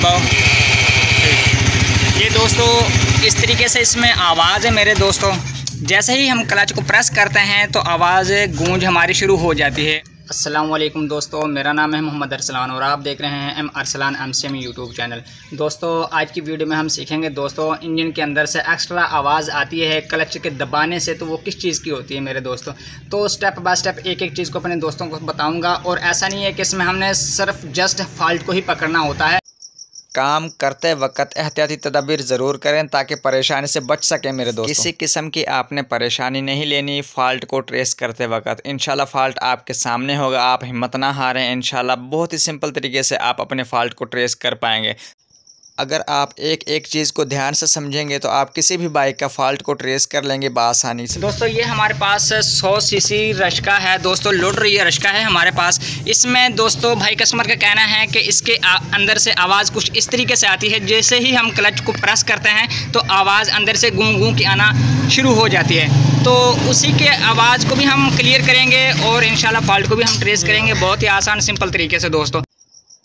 दबाओ। ये दोस्तों इस तरीके से इसमें आवाज़ है मेरे दोस्तों। जैसे ही हम क्लच को प्रेस करते हैं तो आवाज़ गूंज हमारी शुरू हो जाती है। अस्सलाम वालेकुम दोस्तों, मेरा नाम है मोहम्मद अरसलान और आप देख रहे हैं M Arsalan MCM YouTube channel. दोस्तों आज की वीडियो में हम सीखेंगे दोस्तों इंजन के अंदर से एक्स्ट्रा आवाज़ आती है क्लच के दबाने से, तो वो किस चीज़ की होती है मेरे दोस्तों। तो स्टेप बाय स्टेप एक एक चीज़ को अपने दोस्तों को बताऊँगा। और ऐसा नहीं है कि इसमें हमने सिर्फ जस्ट फॉल्ट को ही पकड़ना होता है। काम करते वक्त एहतियाती तदबीर ज़रूर करें ताकि परेशानी से बच सकें मेरे दोस्तों। किसी किस्म की आपने परेशानी नहीं लेनी फ़ॉल्ट को ट्रेस करते वक्त। इंशाल्लाह फ़ॉल्ट आपके सामने होगा, आप हिम्मत ना हारें। इंशाल्लाह बहुत ही सिंपल तरीके से आप अपने फ़ॉल्ट को ट्रेस कर पाएंगे। अगर आप एक एक चीज़ को ध्यान से समझेंगे तो आप किसी भी बाइक का फ़ॉल्ट को ट्रेस कर लेंगे बआसानी से। दोस्तों ये हमारे पास 100 सीसी रश्का है दोस्तों, लोड रही है रश्का है हमारे पास। इसमें दोस्तों भाई कस्टमर का कहना है कि इसके अंदर से आवाज़ कुछ इस तरीके से आती है, जैसे ही हम क्लच को प्रेस करते हैं तो आवाज़ अंदर से गूं गूं की आना शुरू हो जाती है। तो उसी के आवाज़ को भी हम क्लियर करेंगे और इंशाल्लाह फ़ॉल्ट को भी हम ट्रेस करेंगे बहुत ही आसान सिंपल तरीके से दोस्तों।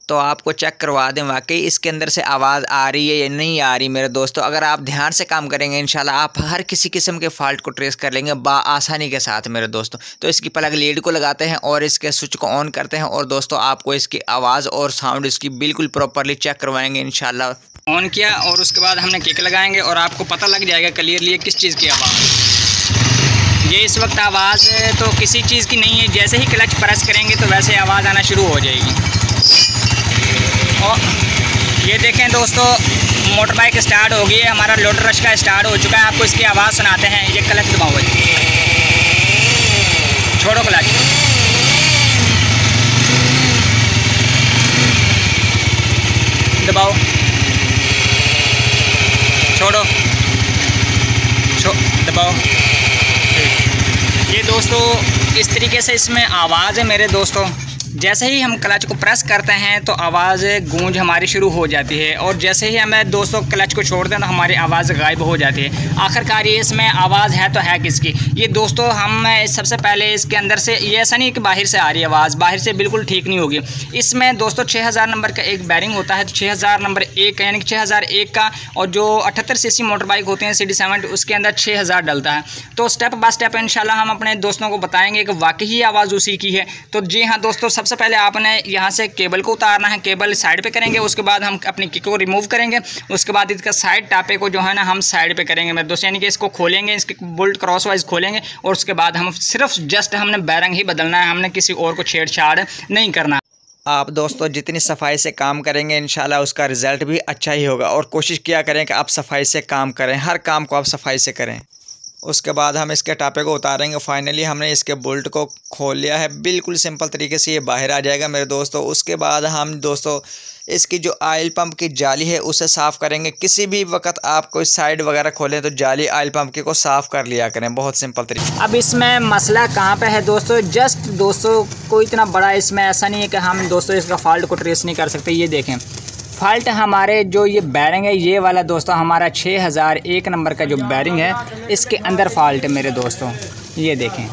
तो आपको चेक करवा दें वाकई इसके अंदर से आवाज़ आ रही है या नहीं आ रही मेरे दोस्तों। अगर आप ध्यान से काम करेंगे इंशाल्लाह आप हर किसी किस्म के फ़ॉल्ट को ट्रेस कर लेंगे आसानी के साथ मेरे दोस्तों। तो इसकी प्लग लीड को लगाते हैं और इसके स्विच को ऑन करते हैं और दोस्तों आपको इसकी आवाज़ और साउंड इसकी बिल्कुल प्रॉपरली चेक करवाएंगे इंशाल्लाह। ऑन किया और उसके बाद हमने किक लगाएंगे और आपको पता लग जाएगा क्लियरली किस चीज़ की आवाज़। ये इस वक्त आवाज़ तो किसी चीज़ की नहीं है, जैसे ही क्लच प्रेस करेंगे तो वैसे आवाज़ आना शुरू हो जाएगी। और ये देखें दोस्तों मोटर बाइक स्टार्ट हो गई है, हमारा लोडर रश का स्टार्ट हो चुका है। आपको इसकी आवाज़ सुनाते हैं। ये क्लच दबाओ भाई, छोड़ो क्लच, दबाओ, छोड़ो, दबाओ। ये दोस्तों इस तरीके से इसमें आवाज़ है मेरे दोस्तों। जैसे ही हम क्लच को प्रेस करते हैं तो आवाज़ गूंज हमारी शुरू हो जाती है और जैसे ही हमें दोस्तों क्लच को छोड़ दें तो हमारी आवाज़ गायब हो जाती है। आखिरकार ये इसमें आवाज़ है तो है किसकी। ये दोस्तों हम सबसे पहले इसके अंदर से, ये ऐसा नहीं कि बाहर से आ रही है आवाज़, बाहर से बिल्कुल ठीक नहीं होगी। इसमें दोस्तों 6000 नंबर का एक बैरिंग होता है, तो 6000 नंबर एक यानी कि 6001 का, और जो 78 सीसी मोटर बाइक होते हैं CD70 उसके अंदर 6000 डलता है। तो स्टेप बाय स्टेप इंशाल्लाह हम अपने दोस्तों को बताएंगे कि वाकई ही आवाज़ उसी की है। तो जी हाँ दोस्तों, सबसे पहले आपने यहाँ से केबल को उतारना है, केबल साइड पे करेंगे, उसके बाद हम अपनी किक को रिमूव करेंगे, उसके बाद इसका साइड टापे को जो है ना हम साइड पे करेंगे मेरे दोस्त, यानी कि इसको खोलेंगे, इसके बोल्ट क्रॉस वाइज खोलेंगे और उसके बाद हम सिर्फ जस्ट हमने बैरिंग ही बदलना है, हमने किसी और को छेड़छाड़ नहीं करना। आप दोस्तों जितनी सफाई से काम करेंगे इंशाल्लाह उसका रिज़ल्ट भी अच्छा ही होगा। और कोशिश किया करें कि आप सफाई से काम करें, हर काम को आप सफाई से करें। उसके बाद हम इसके टापे को उतारेंगे। फाइनली हमने इसके बोल्ट को खोल लिया है, बिल्कुल सिंपल तरीके से ये बाहर आ जाएगा मेरे दोस्तों। उसके बाद हम दोस्तों इसकी जो ऑयल पंप की जाली है उसे साफ़ करेंगे। किसी भी वक्त आप कोई साइड वगैरह खोलें तो जाली ऑयल पंप की को साफ़ कर लिया करें, बहुत सिंपल तरीके। अब इसमें मसला कहाँ पे है दोस्तों, जस्ट दोस्तों कोई इतना बड़ा इसमें ऐसा नहीं है कि हम दोस्तों इसका फॉल्ट को ट्रेस नहीं कर सकते। ये देखें फॉल्ट हमारे जो ये बैरिंग है ये वाला दोस्तों हमारा 6001 नंबर का जो बैरिंग है इसके अंदर फॉल्ट है मेरे दोस्तों, ये देखें।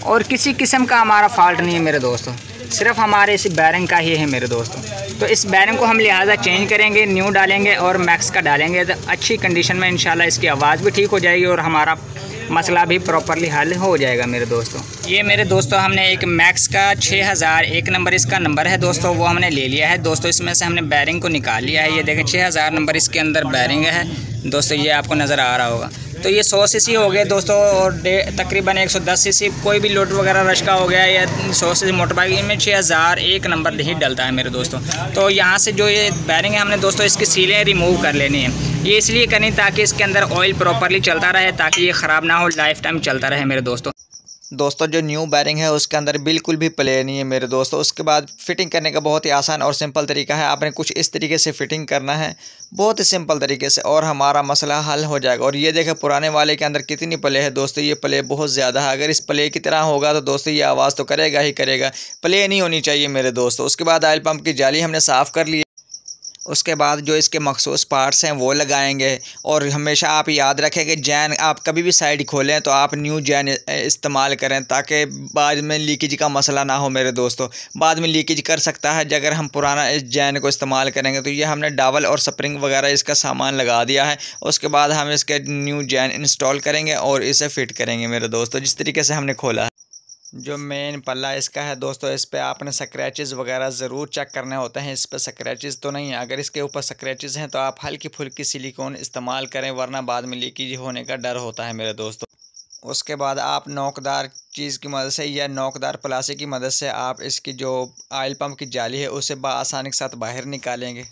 और किसी किस्म का हमारा फॉल्ट नहीं है मेरे दोस्तों, सिर्फ हमारे इस बैरिंग का ही है मेरे दोस्तों। तो इस बैरिंग को हम लिहाजा चेंज करेंगे, न्यू डालेंगे और मैक्स का डालेंगे तो अच्छी कंडीशन में इंशाल्लाह इसकी आवाज़ भी ठीक हो जाएगी और हमारा मसला भी प्रॉपरली हल हो जाएगा मेरे दोस्तों। ये मेरे दोस्तों हमने एक मैक्स का 6001 नंबर इसका नंबर है दोस्तों, वो हमने ले लिया है दोस्तों। इसमें से हमने बैरिंग को निकाल लिया है। ये देखें 6000 नंबर इसके अंदर बैरिंग है दोस्तों, ये आपको नज़र आ रहा होगा। तो ये 100 सीसी हो गए दोस्तों और तकरीबन 110 सीसी कोई भी लोड वगैरह रश का हो गया या 100 सीसी मोटर बाइक, इनमें 6001 नंबर ही डलता है मेरे दोस्तों। तो यहाँ से जो ये बैरिंग है हमने दोस्तों इसकी सीलें रिमूव कर लेनी है। ये इसलिए करनी ताकि इसके अंदर ऑयल प्रॉपरली चलता रहे, ताकि ये ख़राब ना हो, लाइफ टाइम चलता रहे मेरे दोस्तों। दोस्तों जो न्यू बैरिंग है उसके अंदर बिल्कुल भी प्ले नहीं है मेरे दोस्तों। उसके बाद फ़िटिंग करने का बहुत ही आसान और सिंपल तरीका है। आपने कुछ इस तरीके से फ़िटिंग करना है, बहुत ही सिंपल तरीके से, और हमारा मसला हल हो जाएगा। और ये देखें पुराने वाले के अंदर कितनी प्ले है दोस्तों, ये प्ले बहुत ज़्यादा है। अगर इस प्ले की तरह होगा तो दोस्तों ये आवाज़ तो करेगा ही करेगा, प्ले नहीं होनी चाहिए मेरे दोस्तों। उसके बाद ऑयल पंप की जाली हमने साफ़ कर ली। उसके बाद जो इसके मखसूस पार्ट्स हैं वो लगाएंगे। और हमेशा आप याद रखें कि जैन आप कभी भी साइड खोलें तो आप न्यू जैन इस्तेमाल करें, ताकि बाद में लीकेज का मसला ना हो मेरे दोस्तों। बाद में लीकेज कर सकता है अगर हम पुराना इस जैन को इस्तेमाल करेंगे। तो ये हमने डावल और स्प्रिंग वगैरह इसका सामान लगा दिया है। उसके बाद हम इसके न्यू जैन इंस्टॉल करेंगे और इसे फिट करेंगे मेरे दोस्तों, जिस तरीके से हमने खोला है। जो मेन पल्ला इसका है दोस्तों, इस पर आपने स्क्रैचेस वगैरह ज़रूर चेक करने होते हैं। इस पर स्क्रैचेस तो नहीं है, अगर इसके ऊपर स्क्रैचेस हैं तो आप हल्की फुल्की सिलिकॉन इस्तेमाल करें, वरना बाद में लीकेज होने का डर होता है मेरे दोस्तों। उसके बाद आप नोकदार चीज़ की मदद से या नोकदार प्लास्टिक की मदद से आप इसकी जो ऑयल पंप की जाली है उसे बआसानी के साथ बाहर निकालेंगे।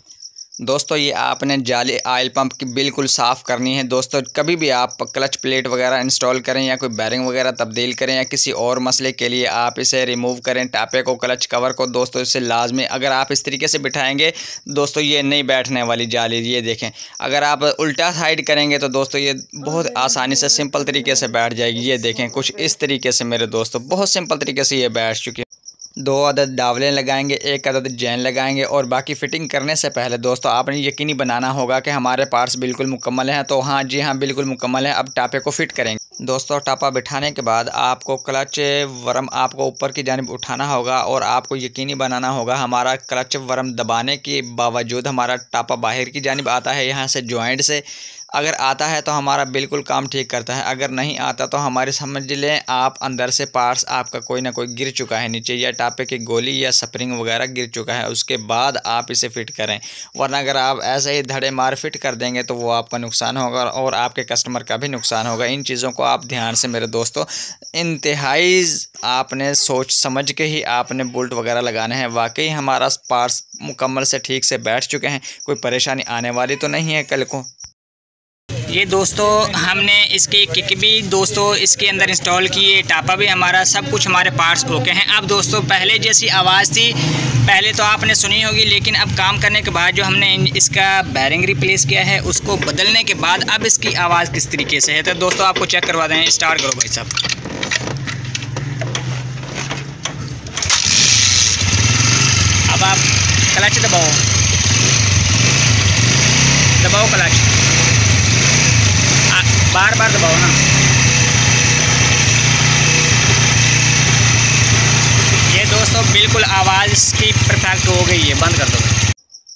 दोस्तों ये आपने जाली ऑयल पंप की बिल्कुल साफ़ करनी है दोस्तों। कभी भी आप क्लच प्लेट वगैरह इंस्टॉल करें या कोई बैरिंग वगैरह तब्दील करें या किसी और मसले के लिए आप इसे रिमूव करें, टापे को, क्लच कवर को दोस्तों, इससे लाजमी अगर आप इस तरीके से बिठाएंगे दोस्तों ये नहीं बैठने वाली जाली। ये देखें, अगर आप उल्टा साइड करेंगे तो दोस्तों ये बहुत आसानी से सिंपल तरीके से बैठ जाएगी। ये देखें कुछ इस तरीके से मेरे दोस्तों, बहुत सिंपल तरीके से ये बैठ चुकी है। 2 अदद डावलें लगाएंगे, 1 अदद जैन लगाएंगे। और बाकी फ़िटिंग करने से पहले दोस्तों आपने यकीनी बनाना होगा कि हमारे पार्ट्स बिल्कुल मुकम्मल हैं। तो हाँ जी हाँ, बिल्कुल मुकम्मल है। अब टापे को फिट करेंगे दोस्तों। टापा बिठाने के बाद आपको क्लच वर्म आपको ऊपर की जानिब उठाना होगा और आपको यकीनी बनाना होगा हमारा क्लच वर्म दबाने के बावजूद हमारा टापा बाहर की जानिब आता है, यहाँ से जॉइंट से। अगर आता है तो हमारा बिल्कुल काम ठीक करता है, अगर नहीं आता तो हमारी समझ लें आप अंदर से पार्ट्स आपका कोई ना कोई गिर चुका है नीचे, या टापे की गोली या स्प्रिंग वगैरह गिर चुका है, उसके बाद आप इसे फ़िट करें। वरना अगर आप ऐसे ही धड़े मार फिट कर देंगे तो वो आपका नुकसान होगा और आपके कस्टमर का भी नुकसान होगा। इन चीज़ों को आप ध्यान से मेरे दोस्तों इंतहाई आपने सोच समझ के ही आपने बोल्ट वगैरह लगाने हैं। वाकई हमारा पार्ट्स मुकम्मल से ठीक से बैठ चुके हैं, कोई परेशानी आने वाली तो नहीं है कल को। ये दोस्तों हमने इसकी किक भी दोस्तों इसके अंदर इंस्टॉल की है, टापा भी हमारा, सब कुछ हमारे पार्ट्स ओके हैं। अब दोस्तों पहले जैसी आवाज़ थी पहले तो आपने सुनी होगी, लेकिन अब काम करने के बाद जो हमने इसका बैरिंग रिप्लेस किया है उसको बदलने के बाद अब इसकी आवाज़ किस तरीके से है। तो दोस्तों आपको चेक करवा दें, स्टार्ट करो भाई साहब। अब आप क्लच दबाओ, दबाओ क्लच, बार बार दबाओ ना। ये दोस्तों बिल्कुल आवाज़ इसकी परफेक्ट हो गई है, बंद कर दो।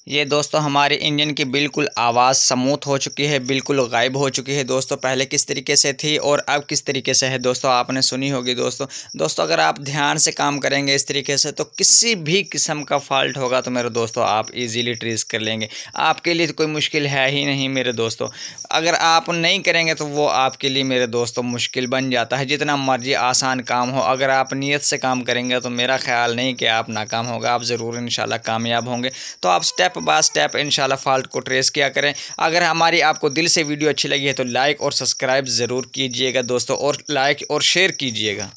ये दोस्तों हमारे इंजन की बिल्कुल आवाज़ स्मूथ हो चुकी है, बिल्कुल गायब हो चुकी है दोस्तों। पहले किस तरीके से थी और अब किस तरीके से है दोस्तों आपने सुनी होगी दोस्तों अगर आप ध्यान से काम करेंगे इस तरीके से तो किसी भी किस्म का फॉल्ट होगा तो मेरे दोस्तों आप इजीली ट्रेस कर लेंगे। आपके लिए तो कोई मुश्किल है ही नहीं मेरे दोस्तों। अगर आप नहीं करेंगे तो वो आपके लिए मेरे दोस्तों मुश्किल बन जाता है। जितना मर्जी आसान काम हो, अगर आप नीयत से काम करेंगे तो मेरा ख्याल नहीं कि आप नाकाम होगा, आप ज़रूर इंशाल्लाह कामयाब होंगे। तो आप स्टेप बाय स्टेप इंशाल्लाह फॉल्ट को ट्रेस किया करें। अगर हमारी आपको दिल से वीडियो अच्छी लगी है तो लाइक और सब्सक्राइब ज़रूर कीजिएगा दोस्तों, और लाइक और शेयर कीजिएगा।